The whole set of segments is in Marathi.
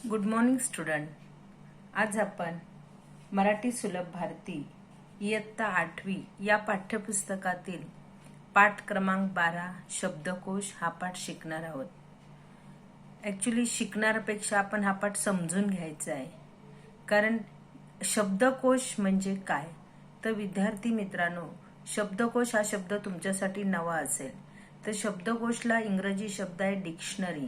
Good morning student. आज आपण मराठी सुलभ भारती इयत्ता 8वी या पाठ्यपुस्तकातील पाठ क्रमांक 12 शब्दकोश हा पाठ शिकणार आहोत. ऍक्च्युली शिकणारपेक्षा आपण हा पाठ समजून घ्यायचा आहे. कारण शब्दकोश म्हणजे काय, तर विद्यार्थी मित्रांनो, शब्दकोश हा शब्द तुमच्यासाठी नवा असेल तर शब्दकोशला इंग्रजी शब्द आहे डिक्शनरी,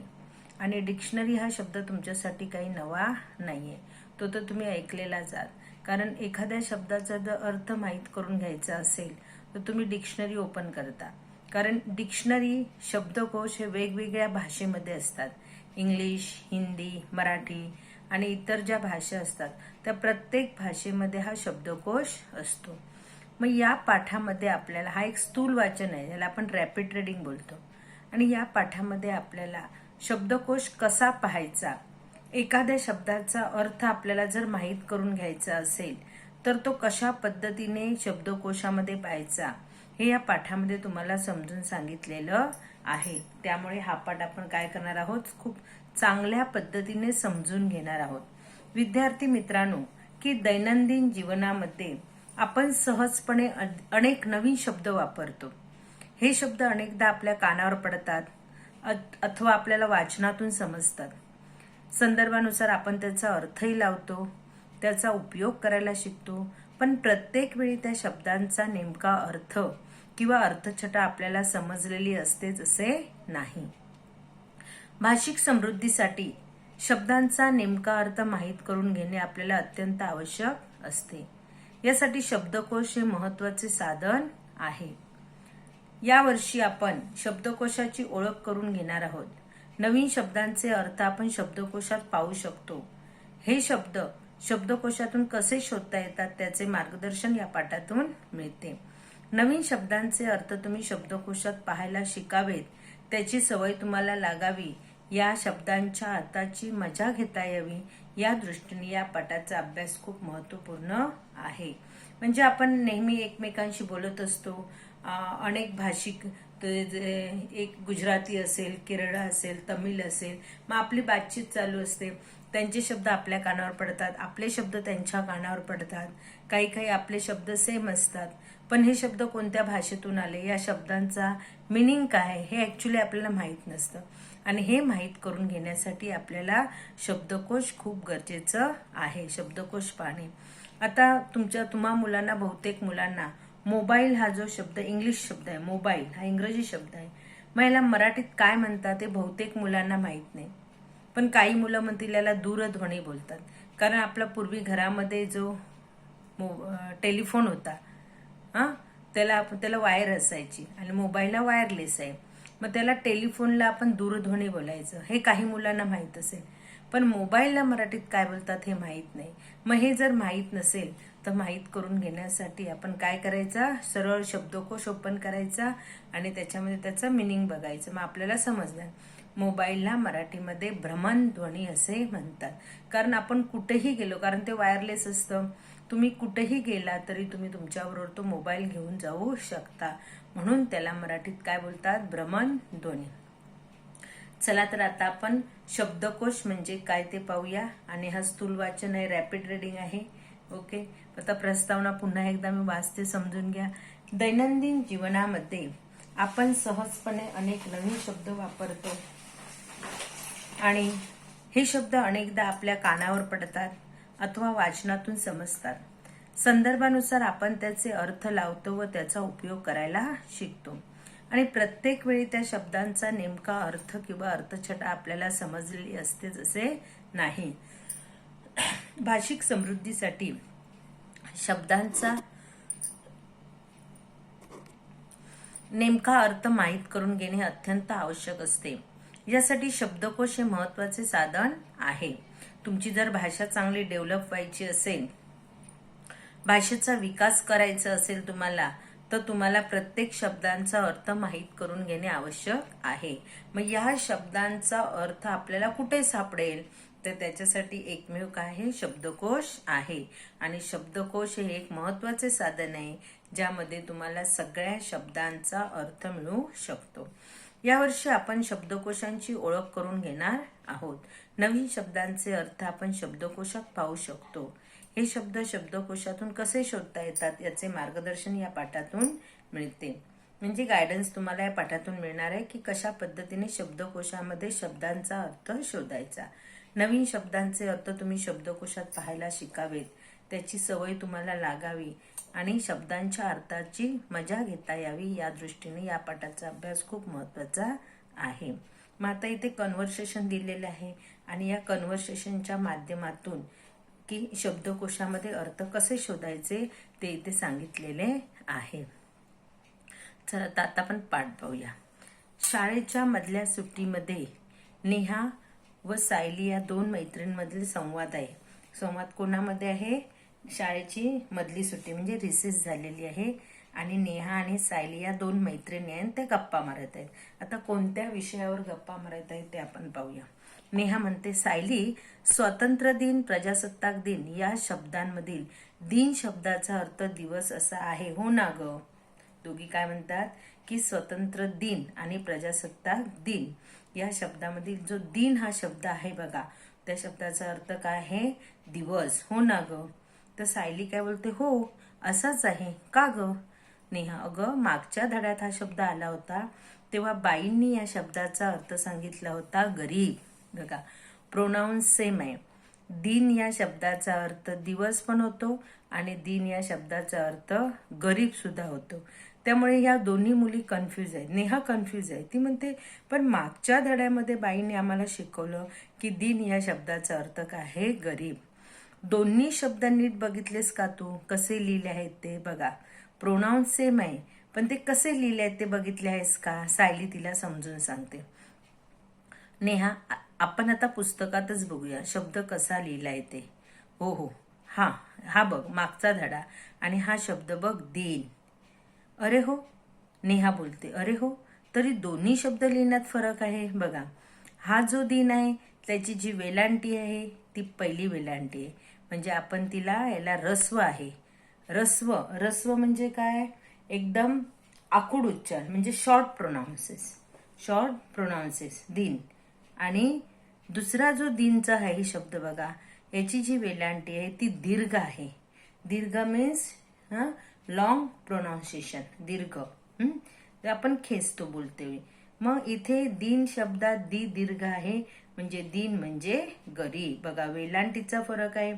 आणि डिक्शनरी हा शब्द तुमच्यासाठी काही नवा नाहीये. तो तर तुम्ही ऐकलेलाच आहात. कारण एखाद्या शब्दाचा जर अर्थ माहीत करून घ्यायचा असेल तर तुम्ही डिक्शनरी ओपन करता. कारण डिक्शनरी शब्दकोश हे वेगवेगळ्या भाषेमध्ये असतात. इंग्लिश, हिंदी, मराठी आणि इतर ज्या भाषा असतात त्या प्रत्येक भाषेमध्ये हा शब्दकोश असतो. मग या पाठामध्ये आपल्याला हा एक स्थूल वाचन आहे, याला आपण रॅपिड रीडिंग बोलतो. आणि या पाठामध्ये आपल्याला शब्दकोश कसा पाहायचा, एखाद्या शब्दाचा अर्थ आपल्याला जर माहीत करून घ्यायचा असेल तर तो कशा पद्धतीने शब्दकोशामध्ये पाहायचा हे या पाठामध्ये तुम्हाला समजून सांगितलेलं आहे. त्यामुळे हा पाठ आपण काय करणार आहोत, खूप चांगल्या पद्धतीने समजून घेणार आहोत. विद्यार्थी मित्रांनो, की दैनंदिन जीवनामध्ये आपण सहजपणे अनेक नवीन शब्द वापरतो. हे शब्द अनेकदा आपल्या कानावर पडतात अथवा आपल्याला वाचनातून समजतात. संदर्भानुसार आपण त्याचा अर्थही लावतो, त्याचा उपयोग करायला शिकतो. पण प्रत्येक वेळी त्या शब्दांचा नेमका अर्थ किंवा अर्थछटा आपल्याला समजलेली असतेच असे नाही. भाषिक समृद्धीसाठी शब्दांचा नेमका अर्थ माहीत करून घेणे आपल्याला अत्यंत आवश्यक असते. यासाठी शब्दकोश हे महत्वाचे साधन आहे. यावर्षी आपण शब्दकोशाची ओळख करून घेणार आहोत. नवीन शब्दांचे अर्थ आपण शब्दकोशात पाहू शकतो. हे शब्द शब्दकोशातून कसे शोधता येतात त्याचे मार्गदर्शन या पाठातून मिळते. नवीन शब्दांचे अर्थ तुम्ही शब्दकोशात पाहायला शिकावेत, त्याची सवय तुम्हाला लागावी, या शब्दांच्या अर्थाची मजा घेता यावी, या दृष्टीने या पाठाचा अभ्यास खूप महत्वपूर्ण आहे. म्हणजे आपण नेहमी एकमेकांशी बोलत असतो. अनेक भाषिक, एक गुजराती असेल, केरळ असेल, तमिळ असेल, मग आपली बातचीत चालू असते. त्यांचे शब्द आपल्या कानावर पडतात, आपले शब्द त्यांच्या कानावर पडतात. काही काही आपले शब्द सेम असतात, पण हे शब्द कोणत्या भाषेतून आले, या शब्दांचा मिनिंग काय हे ऍक्च्युली आपल्याला माहीत नसतं. आणि हे माहीत करून घेण्यासाठी आपल्याला शब्दकोश खूप गरजेचं आहे. शब्दकोश पाहणे. आता तुम्हा मुलांना, बहुतेक मुलांना मोबाईल हा जो शब्द इंग्लिश शब्द आहे, मोबाईल हा इंग्रजी शब्द आहे, मग याला मराठीत काय म्हणतात ते बहुतेक मुलांना माहीत नाही. पण काही मुलं म्हणतील याला दूरध्वनी बोलतात. कारण आपला पूर्वी घरामध्ये जो टेलिफोन होता, त्याला वायर असायची आणि मोबाईलला वायरलेस आहे. मग त्याला टेलिफोनला आपण दूरध्वनी बोलायचं, हे काही मुलांना माहीत असेल. पण मोबाईलला मराठीत काय बोलतात हे माहीत नाही. मग हे जर माहीत नसेल तर माहीत करून घेण्यासाठी आपण काय करायचा, सरळ शब्दकोश ओपन करायचा आणि त्याच्यामध्ये त्याचं मिनिंग बघायचं. मग आपल्याला समजणार. मोबाईलला मराठीमध्ये भ्रमणध्वनी असे म्हणतात. कारण आपण कुठेही गेलो, कारण ते वायरलेस असतं, तुम्ही कुठेही गेला तरी तुम्ही तुमच्याबरोबर तो मोबाईल घेऊन जाऊ शकता. म्हणून त्याला मराठीत काय बोलतात, भ्रमणध्वनी. चला तर आता आपण शब्दकोश म्हणजे काय ते पाहूया. आणि हा स्थूल वाचन आहे, रॅपिड रीडिंग आहे. ओके. आता प्रस्तावना पुन्हा एकदा मी वाचते, समजून घ्या. दैनंदिन जीवनामध्ये आपण सहजपणे अनेक नवीन शब्द वापरतो आणि हे शब्द अनेकदा आपल्या कानावर पडतात अथवा वाचनातून समजतात. संदर्भानुसार आपण त्याचे अर्थ लावतो व त्याचा उपयोग करायला शिकतो. आणि प्रत्येक वेळी त्या शब्दांचा नेमका अर्थ किंवा अर्थछटा आपल्याला समजलेली असतेच असे नाही. भाषिक समृद्धीसाठी शब्दांचा नेमका अर्थ माहीत करून घेणे अत्यंत आवश्यक असते. यासाठी शब्दकोश हे महत्वाचे साधन आहे. तुमची जर भाषा चांगली डेव्हलप व्हायची असेल, भाषेचा विकास करायचा असेल तुम्हाला, तर तुम्हाला प्रत्येक शब्दांचा अर्थ माहीत करून घेणे आवश्यक आहे. मग या शब्दांचा अर्थ आपल्याला कुठे सापडेल, तर त्याच्यासाठी एकमेव काय आहे, शब्दकोश आहे. आणि शब्दकोश हे एक महत्वाचे साधन आहे ज्यामध्ये तुम्हाला सगळ्या शब्दांचा अर्थ मिळू शकतो. यावर्षी आपण शब्दकोशांची ओळख करून घेणार आहोत. नवीन शब्दांचे अर्थ आपण शब्दकोशात पाहू शकतो. हे शब्द शब्दकोशातून कसे शोधता येतात याचे मार्गदर्शन या पाठातून मिळते. म्हणजे गायडन्स तुम्हाला या पाठातून मिळणार आहे की कशा पद्धतीने शब्दकोशामध्ये शब्दांचा अर्थ शोधायचा. नवीन शब्दांचे अर्थ तुम्ही शब्दकोशात पाहायला शिकावेत, त्याची सवय तुम्हाला लागावी आणि शब्दांच्या अर्थाची मजा घेता यावी, या दृष्टीने या पाठाचा अभ्यास खूप महत्त्वाचा आहे. मग आता इथे कन्व्हर्सेशन दिलेले आहे आणि या कन्व्हर्सेशनच्या माध्यमातून की शब्दकोशामध्ये अर्थ कसे शोधायचे ते इथे सांगितलेले आहे. चला आता आपण पाठ पाहूया. शाळेच्या मधल्या सुट्टीमध्ये नेहा व सायली या दोन मैत्रिणींमधील संवाद आहे. संवाद कोणामध्ये आहे? शाळेची मधली सुट्टी म्हणजे रिसेस झालेली आहे आणि नेहा आणि सायली या दोन मैत्रिणी आहेत, त्या गप्पा मारत आहेत. आता कोणत्या विषयावर गप्पा मारत आहेत ते आपण पाहूया. नेहा म्हणते, सायली, स्वातंत्र्य दिन, प्रजासत्ताक दिन या शब्दांमधील दिन शब्दाचा अर्थ दिवस असा आहे, हो ना ग? दोघी काय म्हणतात की स्वतंत्र दिन आणि प्रजासत्ताक दिन या शब्दामधील जो दिन हा शब्द आहे बघा, त्या शब्दाचा अर्थ काय आहे? दिवस, हो ना ग? तर सायली काय बोलते, हो असाच आहे. का ग? नेहा, अगं मागच्या धड्यात हा शब्द आला होता तेव्हा बाईंनी या शब्दाचा अर्थ सांगितला होता गरीब. बघा प्रोनाउन्स सेम आहे. दिन या शब्दाचा अर्थ दिवस पण होतो आणि दिन या शब्दाचा अर्थ गरीब सुद्धा होतो. त्यामुळे या दोन्ही मुली कन्फ्यूज आहेत. नेहा कन्फ्यूज आहे. ती म्हणते, पण मागच्या धड्यामध्ये बाईंनी आम्हाला शिकवलं की दिन या शब्दाचा अर्थ काय आहे? गरीब. दोन्ही शब्द नीट बघितलेस का तू? कसे लिहिले आहेत ते बघा. प्रोनाउन्स सेम आहे पण ते कसे लिहिले आहेत ते बघितले आहेस का? सायली तिला समजून सांगते. नेहा, आपण आता पुस्तकातच बघूया शब्द कसा लिहिलाय ते. हो हो, हा बघ मागचा धडा आणि हा शब्द बघ दिन. अरे हो, नेहा बोलते, अरे हो, तरी दोन्ही शब्द लिहिण्यात फरक आहे. बघा हा जो दिन आहे त्याची जी वेलांटी आहे ती पहिली वेलांटी आहे, म्हणजे आपण तिला याला रस्व आहे. रस्व म्हणजे काय? एकदम आखूड उच्चार, म्हणजे शॉर्ट प्रोनाउन्सेस दिन. आणि दुसरा जो दिनचा आहे ही शब्द बघा, याची जी वेलांटी आहे ती दीर्घ आहे. दीर्घ मीन्स लॉंग प्रोनाउन्सिएशन, दीर्घ. आपण खेचतो बोलते. मग इथे दिन शब्दात दीर्घ आहे म्हणजे दिन म्हणजे गरीब. बघा वेलांटीचा फरक आहे,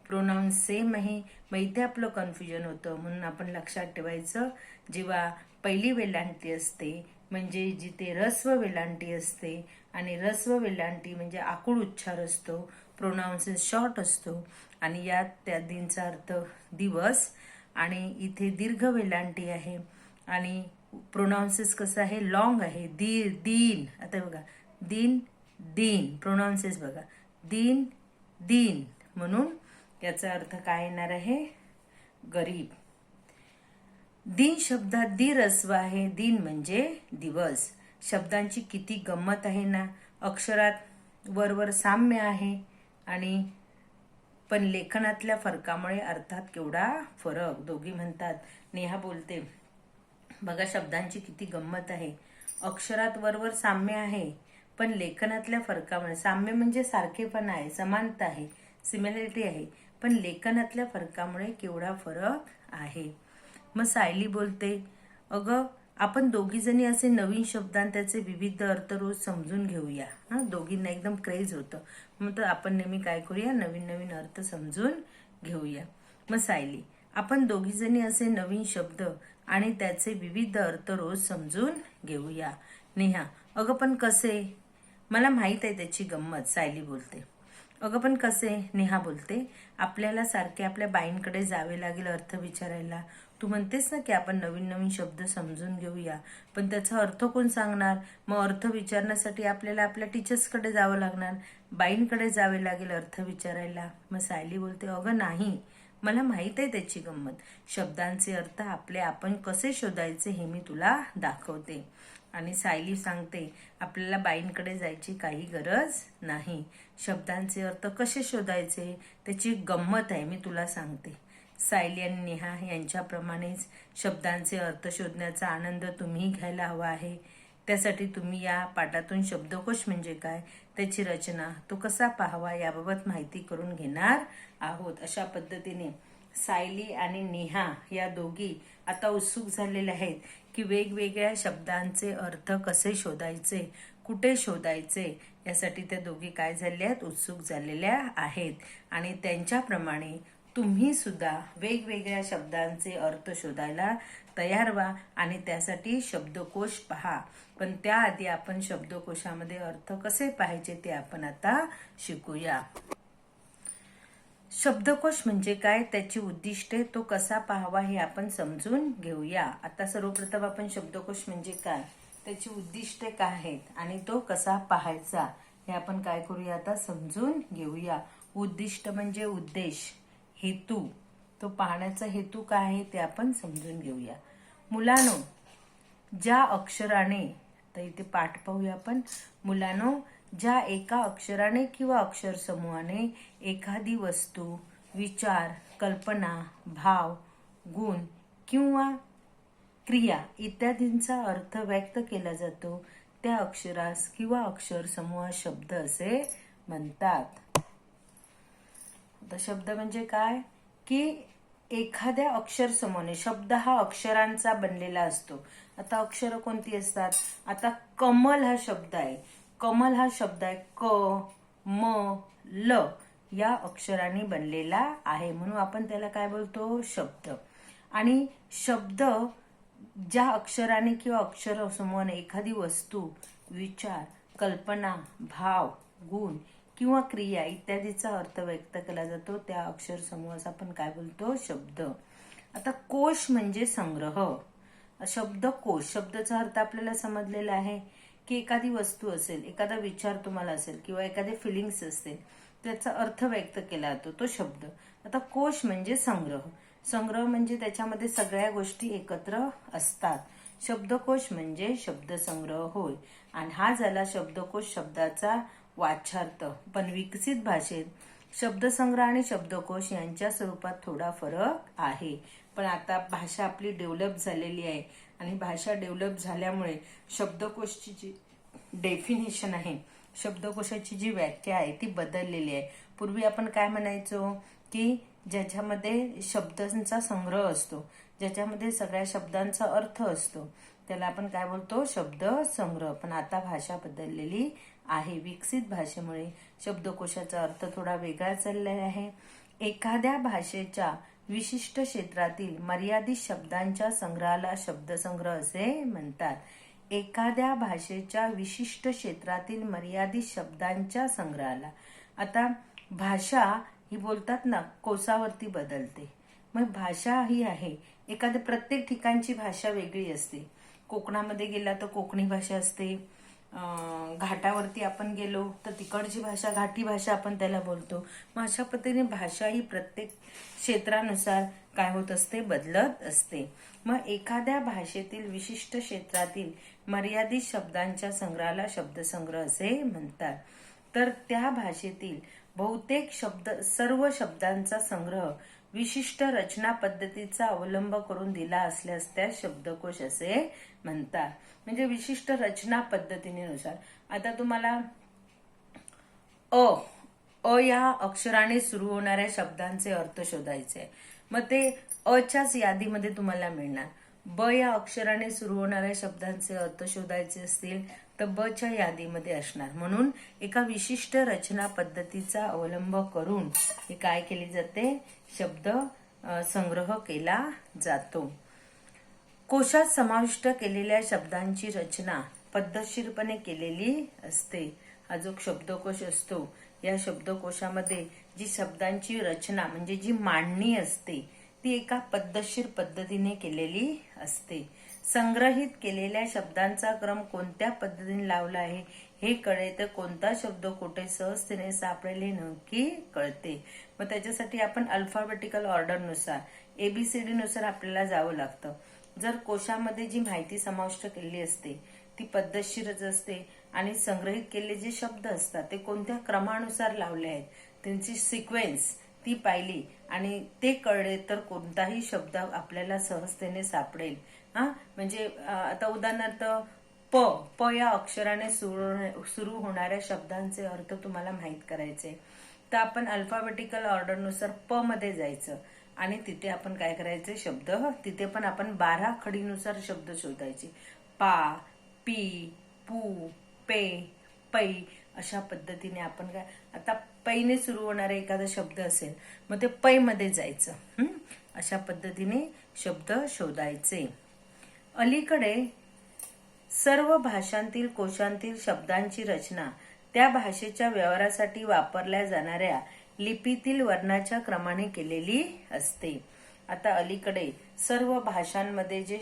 प्रोनाउन्स सेम आहे. मग इथे आपलं कन्फ्युजन होतं. म्हणून आपण लक्षात ठेवायचं, जेव्हा पहिली वेलांटी असते म्हणजे जिथे रस्व वेलांटी असते आणि रस्व वेलांटी म्हणजे आखूड उच्चार असतो, प्रोनाउन्सेस शॉर्ट असतो आणि यात त्या दिनचा अर्थ दिवस. आणि इथे दीर्घ वेलांटी आहे आणि प्रोनाउन्सेस कसं आहे? लॉंग आहे. दिन. आता बघा दिन प्रोनाउन्सेस बघा, दिन म्हणून याचा अर्थ काय येणार आहे? गरीब. दिन शब्दात रस्व आहे. दिन म्हणजे दिवस. शब्दांची किती गंमत आहे ना. अक्षरात वर साम्य आहे आणि पण लेखनातल्या फरकामुळे अर्थात केवढा फरक. दोघी म्हणतात. नेहा बोलते, बघा शब्दांची किती गंमत आहे. अक्षरात वर साम्य आहे पण लेखनातल्या फरकामुळे, साम्य म्हणजे सारखेपणा आहे, समानता आहे, सिमिलॅरिटी आहे, पण लेखनातल्या फरकामुळे केवढा फरक आहे. मग सायली बोलते, अगं आपण दोघी जणी असे नवीन शब्दांत त्याचे विविध अर्थ रोज समजून घेऊया. दोघींना एकदम क्रेज होतं. मग तर आपण नेहमी काय करूया, नवीन अर्थ समजून घेऊया. मग सायली, आपण दोघी जणी असे नवीन शब्द आणि त्याचे विविध अर्थ रोज समजून घेऊया. नेहा, अगं पण कसे? मला माहित आहे त्याची गंमत. सायली बोलते, अगं पण कसे? नेहा बोलते, आपल्याला सारखे आपल्या बाईंकडे जावे लागेल अर्थ विचारायला. तू म्हणतेस ना की आपण नवीन शब्द समजून घेऊया, पण त्याचा अर्थ कोण सांगणार? मग अर्थ विचारण्यासाठी आपल्याला आपल्या टीचर्सकडे जावं लागणार, बाईंकडे जावे लागेल अर्थ विचारायला. मग सायली बोलते, अगं नाही, मला माहित आहे त्याची गंमत. शब्दांचे अर्थ आपले आपण कसे शोधायचे हे मी तुला दाखवते. आणि सायली सांगते, आपल्याला बाईंकडे जायची काही गरज नाही. शब्दांचे अर्थ कसे शोधायचे त्याची गंमत आहे, मी तुला सांगते. सायली आणि नेहा यांच्याप्रमाणेच शब्दांचे अर्थ शोधण्याचा आनंद तुम्ही घ्यायला हवा आहे. त्यासाठी तुम्ही या पाठातून शब्दकोश म्हणजे काय, त्याची रचना, तो कसा पाहावा याबाबत माहिती करून घेणार आहोत. अशा पद्धतीने सायली आणि नेहा या दोघी आता उत्सुक झालेल्या आहेत की वेगवेगळ्या शब्दांचे अर्थ कसे शोधायचे, कुठे शोधायचे, यासाठी त्या दोघी काय झाल्या आहेत, उत्सुक झालेल्या आहेत. आणि त्यांच्याप्रमाणे तुम्ही सुद्धा वेगवेगळ्या शब्दांचे अर्थ शोधायला तयार व्हा आणि त्यासाठी शब्दकोश पहा. पण त्याआधी आपण शब्दकोशामध्ये अर्थ कसे पाहायचे ते आपण आता शिकूया. शब्दकोश म्हणजे काय, त्याची उद्दिष्टे, तो कसा पाहावा हे आपण समजून घेऊया. आता सर्वप्रथम आपण शब्दकोश म्हणजे काय, त्याची उद्दिष्टे काय आहेत आणि तो कसा पाहायचा हे आपण काय करूया आता समजून घेऊया. उद्दिष्ट म्हणजे उद्देश, हेतू, तो पाहण्याचा हेतू काय आहे ते आपण समजून घेऊया. मुलांनो, ज्या अक्षराने, तर इथे पाठ पाहूया आपण. मुलांनो, ज्या एका अक्षराने किंवा अक्षर समूहाने एखादी वस्तू, विचार, कल्पना, भाव, गुण किंवा क्रिया इत्यादींचा अर्थ व्यक्त केला जातो त्या अक्षरास किंवा अक्षर समूह शब्द असे म्हणतात. आता शब्द म्हणजे काय की एखाद्या अक्षर समूहाने, शब्द हा अक्षरांचा बनलेला असतो. आता अक्षर कोणती असतात, आता कमल हा शब्द आहे, कमल हा शब्द आहे क, म, ल या अक्षरांनी बनलेला आहे, म्हणून आपण त्याला काय बोलतो, शब्द. आणि शब्द ज्या अक्षराने किंवा अक्षर समूहाने एखादी वस्तू, विचार, कल्पना, भाव, गुण किंवा क्रिया इत्यादीचा अर्थ व्यक्त केला जातो त्या अक्षर समूहास आपण काय बोलतो, शब्द. आता कोश म्हणजे संग्रह. शब्दकोश, शब्दाचा अर्थ आपल्याला समजलेला आहे की एखादी वस्तू असेल, एखादा विचार तुम्हाला असेल किंवा एखादे फिलिंग्स असतील, त्याचा अर्थ व्यक्त केला जातो तो शब्द. आता कोश म्हणजे संग्रह. संग्रह म्हणजे त्याच्यामध्ये सगळ्या गोष्टी एकत्र असतात. शब्दकोश म्हणजे शब्दसंग्रह होय. आणि हा झाला शब्दकोश शब्दाचा वाच्यार्थ. पण विकसित भाषेत शब्दसंग्रह आणि शब्दकोश यांच्या स्वरूपात थोडा फरक आहे. पण आता भाषा आपली डेव्हलप झालेली आहे आणि भाषा डेव्हलप झाल्यामुळे शब्दकोशची जी डेफिनेशन आहे, शब्दकोशाची जी व्याख्या आहे ती बदललेली आहे. पूर्वी आपण काय म्हणायचो की ज्याच्यामध्ये शब्दांचा संग्रह असतो, ज्याच्यामध्ये सगळ्या शब्दांचा अर्थ असतो, त्याला आपण काय बोलतो, शब्द संग्रह. पण आता भाषा बदललेली आहे. विकसित भाषेमुळे शब्दकोशाचा अर्थ थोडा वेगळा चाललेला आहे. एखाद्या भाषेच्या विशिष्ट क्षेत्रातील मर्यादित शब्दांच्या संग्रहाला शब्दसंग्रह असे म्हणतात. एखाद्या भाषेच्या विशिष्ट क्षेत्रातील मर्यादित शब्दांच्या संग्रहाला. आता भाषा ही बोलतात ना कोसावरती बदलते. मग भाषा ही आहे, एखाद्या प्रत्येक ठिकाणची भाषा वेगळी असते. कोकणामध्ये गेला तर कोकणी भाषा असते, घाटावरती आपण गेलो तर तिकडची भाषा घाटी भाषा आपण त्याला बोलतो. मग अशा पद्धतीने भाषा ही प्रत्येक क्षेत्रानुसार काय होत असते, बदलत असते. मग एखाद्या भाषेतील विशिष्ट क्षेत्रातील मर्यादित शब्दांच्या संग्रहाला शब्दसंग्रह असे म्हणतात. तर त्या भाषेतील बहुतेक सर्व शब्दांचा संग्रह विशिष्ट रचना पद्धतीचा अवलंब करून दिला असल्यास त्या शब्दकोश असे म्हणतात. म्हणजे विशिष्ट रचना पद्धतीनुसार. आता तुम्हाला अ या अक्षराने सुरू होणाऱ्या शब्दांचे अर्थ शोधायचे, मग ते अच्याच यादीमध्ये तुम्हाला मिळणार. ब या अक्षराने सुरू होणाऱ्या शब्दांचे अर्थ शोधायचे असतील तर ब च्या यादीमध्ये असणार. म्हणून एका विशिष्ट रचना पद्धतीचा अवलंब करून हे काय केले जाते, शब्द संग्रह केला जातो. कोशात समाविष्ट केलेल्या शब्दांची रचना पद्धतशीरपणे केलेली असते. हा जो शब्दकोश असतो या शब्दकोशामध्ये जी शब्दांची रचना म्हणजे जी मांडणी असते ती एका पद्धतशीर पद्धतीने केलेली असते. संग्रहित केलेल्या शब्दांचा क्रम कोणत्या पद्धतीने लावला आहे हे कळे तर कोणता शब्द कुठे सहजतेने सापडेल हे नक्की कळते. मग त्याच्यासाठी आपण अल्फाबेटिकल ऑर्डरनुसार ABCD नुसार आपल्याला जावं लागतं. जर कोशामध्ये जी माहिती समाविष्ट केलेली असते ती पद्धतशीरच असते आणि संग्रहित केलेले जे शब्द असतात ते कोणत्या क्रमानुसार लावले आहेत त्यांची सिक्वेन्स ती पाहिली आणि ते कळले तर कोणताही शब्द आपल्याला सहजतेने सापडेल. म्हणजे आता उदाहरणार्थ प या अक्षराने सुरू होणाऱ्या शब्दांचे अर्थ तुम्हाला माहित करायचे. तर आपण अल्फाबेटिकल ऑर्डरनुसार प मध्ये जायचं आणि तिथे आपण काय करायचे शब्द, तिथे पण आपण 12 खडीनुसार शब्द शोधायचे. पा, पी, पू, पे, पै अशा पद्धतीने आपण काय, आता पैने सुरू होणारा एखादा शब्द असेल मग ते पै मध्ये जायचं. अशा पद्धतीने शब्द शोधायचे. अलीकडे सर्व भाषांतील कोशांतील शब्दांची रचना त्या भाषेच्या व्यवहारासाठी वापरल्या जाणाऱ्या लिपीतील वर्णाच्या क्रमाने केलेली असते. आता अलीकडे सर्व भाषांमध्ये जे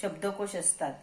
शब्दकोश असतात,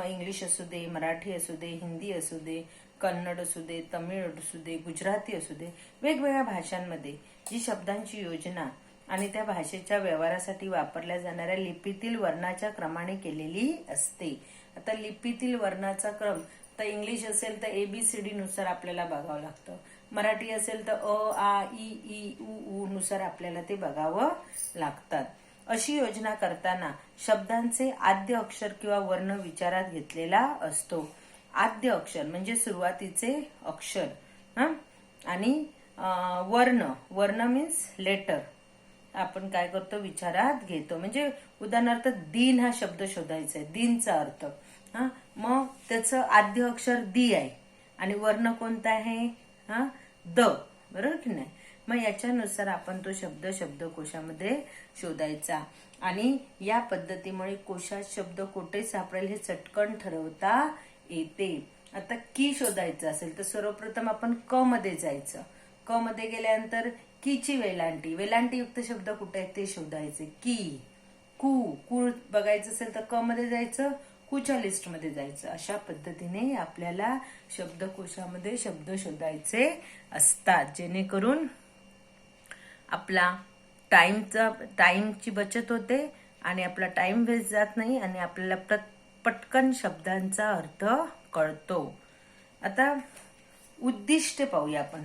इंग्लिश असू दे, मराठी असू दे, हिंदी असू दे, कन्नड असू दे, तमिळ असू दे, गुजराती असू दे, वेगवेगळ्या भाषांमध्ये जी शब्दांची योजना आणि त्या भाषेच्या व्यवहारासाठी वापरल्या जाणाऱ्या लिपीतील वर्णाच्या क्रमाने केलेली असते. आता लिपीतील वर्णाचा क्रम, तर इंग्लिश असेल तर ABCD नुसार आपल्याला बघावं लागतं. मराठी असेल तर अ, आ, ई, उ नुसार आपल्याला ते बघावं लागतात. अशी योजना करताना शब्दांचे आद्य अक्षर किंवा वर्ण विचारात घेतलेला असतो. आद्य अक्षर म्हणजे सुरुवातीचे अक्षर आणि वर्ण मीन्स लेटर आपण काय करतो विचारात घेतो. म्हणजे उदाहरणार्थ दिन हा शब्द शोधायचा आहे, दिनचा अर्थ. मग त्याचं आद्य अक्षर दी आहे आणि वर्ण कोणता आहे द, बरोबर की नाही. मग याच्यानुसार आपण तो शब्द शब्दकोशामध्ये शोधायचा आणि या पद्धतीमुळे कोशात शब्द कोठे सापडेल हे चटकन ठरवता येते. आता की शोधायचं असेल तर सर्वप्रथम आपण क मध्ये जायचं. क मध्ये गेल्यानंतर कीची वेलांटी युक्त शब्द कुठे आहेत ते शोधायचे. की, कू बघायचं असेल तर क मध्ये जायचं, कुच्या लिस्ट मध्ये जायचं. अशा पद्धतीने आपल्याला शब्दकोशामध्ये शब्द शोधायचे असतात, जेणेकरून आपला टाइमची बचत होते आणि आपला टाइम वेस्ट जात नाही आणि आपल्याला पटकन शब्दांचा अर्थ कळतो. आता उद्दिष्ट पाहूया आपण.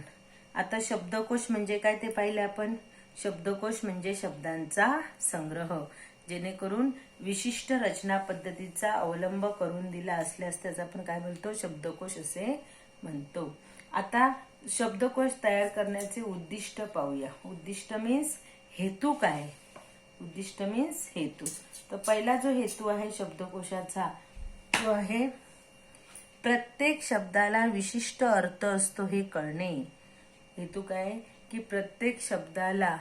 आता शब्दकोश म्हणजे काय ते पाहिले आपण. शब्दकोश म्हणजे शब्दांचा संग्रह, जेणेकरून विशिष्ट रचना पद्धतीचा अवलंब करून दिला असल्यास त्याचा आपण काय म्हणतो शब्दकोश असे म्हणतो. आता शब्दकोश तयार करण्याचे उद्दिष्ट पाहूया. उद्दिष्ट मीन्स हेतू काय. उद्दिष्ट मीन्स हेतू. तर पहिला जो हेतू आहे शब्दकोशाचा तो आहे प्रत्येक शब्दाला विशिष्ट अर्थ असतो हे कळणे. हेतू काय की प्रत्येक शब्दाला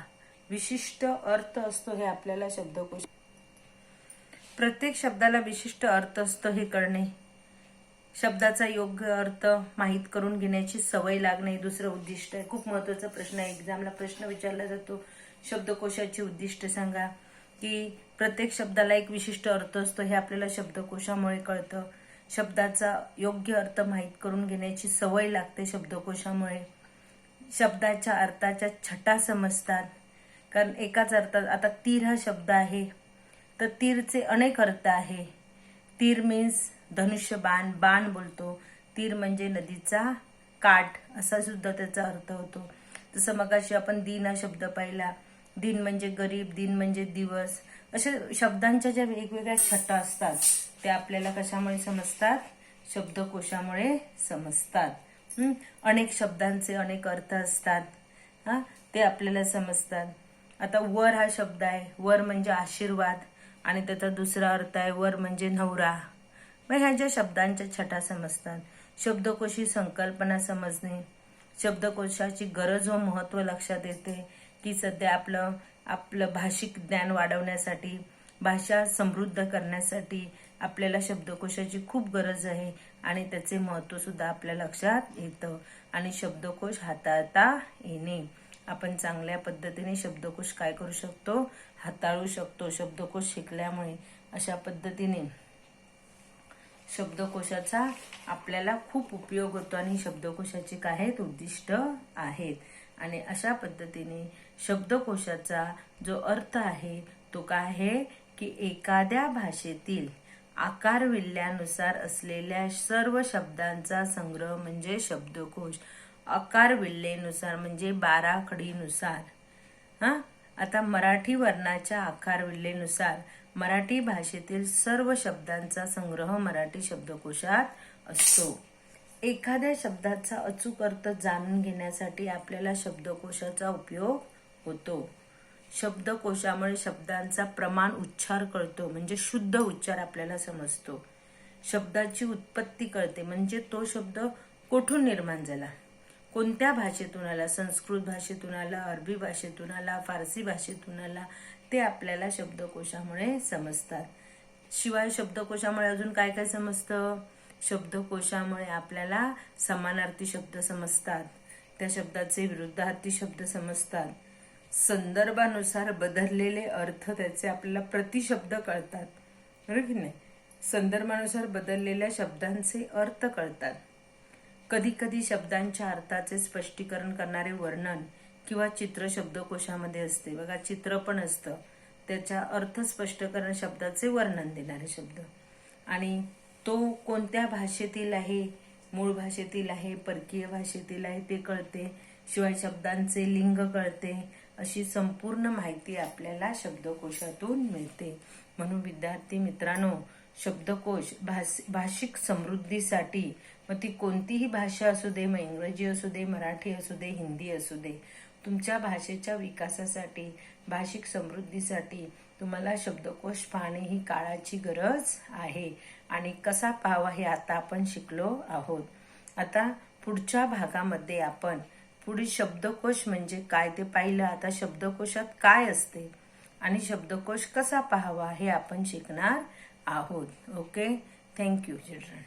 विशिष्ट अर्थ असतो हे आपल्याला शब्दकोश, प्रत्येक शब्दाला विशिष्ट अर्थ असतो हे कळणे. शब्दाचा योग्य अर्थ माहीत करून घेण्याची सवय लागणे दुसरं उद्दिष्ट आहे. खूप महत्वाचा प्रश्न आहे, एक्झामला प्रश्न विचारला जातो. शब्दकोशाची उद्दिष्ट सांगा. की प्रत्येक शब्दाला एक विशिष्ट अर्थ असतो हे आपल्याला शब्दकोशामुळे कळतं. शब्दाचा योग्य अर्थ माहीत करून घेण्याची सवय लागते शब्दकोशामुळे. शब्दाच्या अर्थाच्या छटा समजतात, कारण एकाच अर्थात, आता तीर हा शब्द आहे तर तीरचे अनेक अर्थ आहे. तीर मीन्स धनुष्य बाण बोलतो. तीर म्हणजे नदीचा काठ असा सुद्धा त्याचा अर्थ होतो. तसं मगाशी आपण दिन हा शब्द पाहिला. दिन म्हणजे गरीब, दिन म्हणजे दिवस. अशा शब्दांच्या ज्या वेगवेगळ्या छटा असतात त्या आपल्याला कशामुळे समजतात, शब्दकोशामुळे समजतात. अनेक शब्दांचे अनेक अर्थ असतात, ते आपल्याला समजतात. आता वर हा शब्द आहे. वर म्हणजे आशीर्वाद आणि त्याचा दुसरा अर्थ आहे वर म्हणजे नवरा. मग ह्या ज्या शब्दांच्या छटा समजतात. शब्दकोशी संकल्पना समजणे, शब्दकोशाची गरज व महत्व लक्षात येते की सध्या आपलं भाषिक ज्ञान वाढवण्यासाठी, भाषा समृद्ध करण्यासाठी आपल्याला शब्दकोशाची खूप गरज आहे आणि त्याचे महत्व सुद्धा आपल्या लक्षात येतं. आणि शब्दकोश हाताळता येणे, आपण चांगल्या पद्धतीने शब्दकोश काय करू शकतो, हाताळू शकतो शब्दकोश शिकल्यामुळे. अशा पद्धतीने शब्दकोशाचा आपल्याला खूप उपयोग होतो आणि शब्दकोशाचे काय आहेत, उद्दिष्ट आहेत. आणि अशा पद्धतीने शब्दकोशाचा जो अर्थ आहे तो काय आहे की एखाद्या भाषेतील आकार विल्ल्यानुसार असलेल्या सर्व शब्दांचा संग्रह म्हणजे शब्दकोश. आकार विल्लेनुसार म्हणजे 12 खडीनुसार. आता मराठी वर्णाच्या आकार विल्लेनुसार मराठी भाषेतील सर्व शब्दांचा संग्रह मराठी शब्दकोशात असतो. एखाद्या शब्दाचा अचूक अर्थ जाणून घेण्यासाठी आपल्याला शब्दकोशाचा उपयोग होतो. शब्दकोशामुळे शब्दांचा प्रमाण उच्चार कळतो, म्हणजे शुद्ध उच्चार आपल्याला समजतो. शब्दाची उत्पत्ती कळते, म्हणजे तो शब्द कुठून निर्माण झाला, कोणत्या भाषेतून आला, संस्कृत भाषेतून आला, अरबी भाषेतून आला, फारसी भाषेतून आला, ते आपल्याला शब्दकोशामुळे समजतात. शिवाय शब्दकोशामुळे अजून काय काय समजतं? शब्दकोशामुळे आपल्याला समानार्थी शब्द समजतात, त्या शब्दाचे विरुद्धार्थी शब्द समजतात, संदर्भानुसार बदललेले अर्थ त्याचे आपल्याला प्रतिशब्द कळतात, बरोबर की नाही? संदर्भानुसार बदललेल्या शब्दांचे अर्थ कळतात. कधी कधी शब्दांच्या अर्थाचे स्पष्टीकरण करणारे वर्णन किंवा चित्र शब्दकोशामध्ये असते. बघा, चित्र पण असतं, त्याचा अर्थ स्पष्ट करणं, शब्दाचे वर्णन देणारे शब्द. आणि तो कोणत्या भाषेतील आहे, मूळ भाषेतील आहे, परकीय भाषेतील आहे ते कळते. शिवाय शब्दांचे लिंग कळते. अशी संपूर्ण माहिती आपल्याला शब्दकोशातून मिळते. म्हणून विद्यार्थी मित्रांनो, शब्दकोश भाषिक समृद्धीसाठी, मग ती कोणतीही भाषा असू दे, मग इंग्रजी असू दे, मराठी असू दे, हिंदी असू दे, तुमच्या भाषेच्या विकासासाठी, भाषिक समृद्धीसाठी तुम्हाला शब्दकोश पाहणे ही काळाची गरज आहे. आणि कसा पाहावा हे आता आपण शिकलो आहोत. आता पुढच्या भागामध्ये आपण पुढील शब्दकोश म्हणजे काय ते पाहिलं. आता शब्दकोशात काय असते आणि शब्दकोश कसा पाहावा हे आपण शिकणार आहोत. Okay, thank you children.